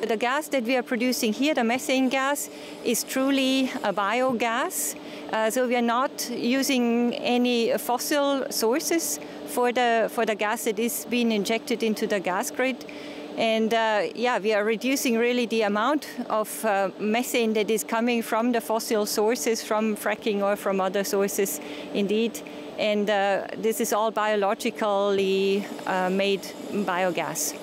The gas that we are producing here, the methane gas, is truly a biogas. So we are not using any fossil sources for the gas that is being injected into the gas grid. And yeah, we are reducing really the amount of methane that is coming from the fossil sources, from fracking or from other sources indeed. And this is all biologically made biogas.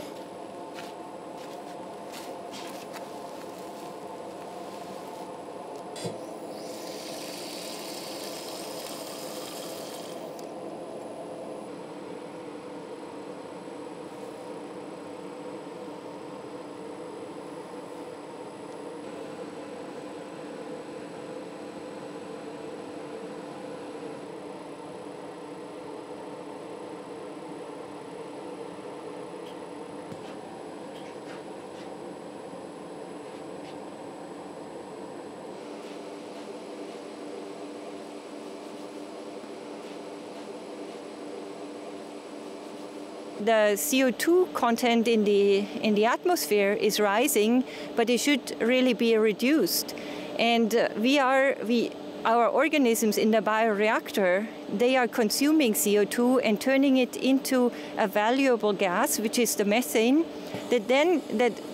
The CO2 content in the atmosphere is rising, but it should really be reduced. And our organisms in the bioreactor, they are consuming CO2 and turning it into a valuable gas, which is the methane,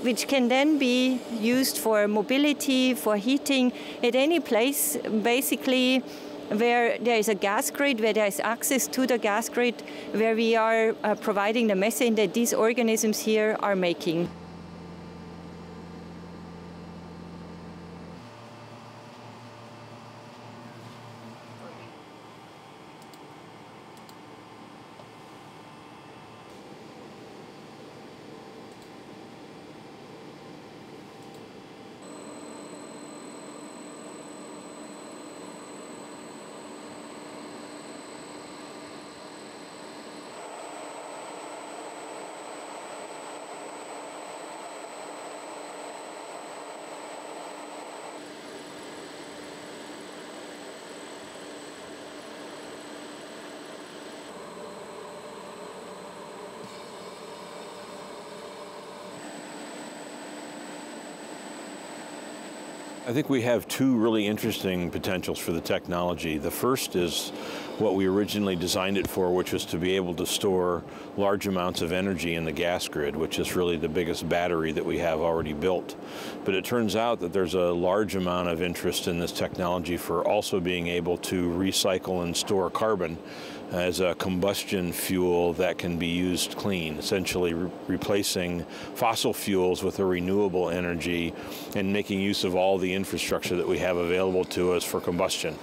which can then be used for mobility, for heating at any place, basically, where there is a gas grid, where there is access to the gas grid, where we are providing the methane that these organisms here are making. I think we have two really interesting potentials for the technology. The first is what we originally designed it for, which was to be able to store large amounts of energy in the gas grid, which is really the biggest battery that we have already built. But it turns out that there's a large amount of interest in this technology for also being able to recycle and store carbon as a combustion fuel that can be used clean, essentially replacing fossil fuels with a renewable energy and making use of all the infrastructure that we have available to us for combustion.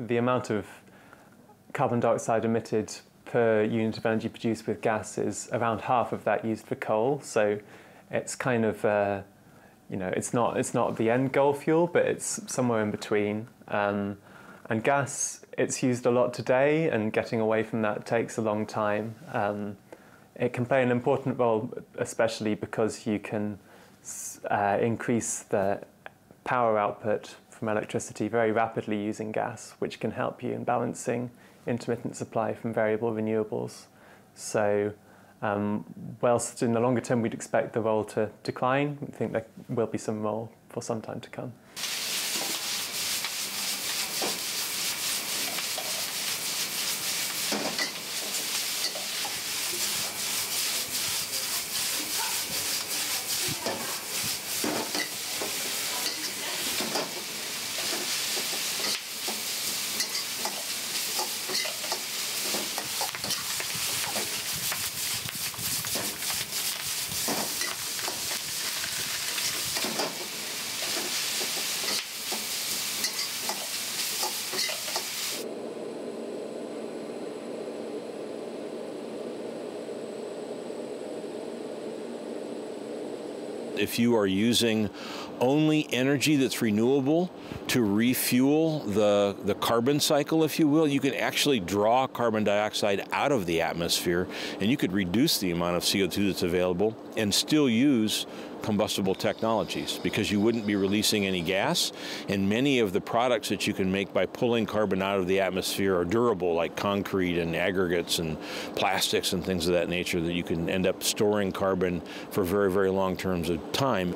The amount of carbon dioxide emitted per unit of energy produced with gas is around half of that used for coal. So it's kind of, it's not the end goal fuel, but it's somewhere in between. And gas, it's used a lot today, and getting away from that takes a long time. It can play an important role, especially because you can increase the power output from electricity very rapidly using gas, which can help you in balancing intermittent supply from variable renewables. So whilst in the longer term we'd expect the role to decline, I think there will be some role for some time to come. if you are using only energy that's renewable to refuel the carbon cycle, if you will, you can actually draw carbon dioxide out of the atmosphere, and you could reduce the amount of CO2 that's available and still use combustible technologies, because you wouldn't be releasing any gas, and many of the products that you can make by pulling carbon out of the atmosphere are durable, like concrete and aggregates and plastics and things of that nature, that you can end up storing carbon for very, very long terms of time.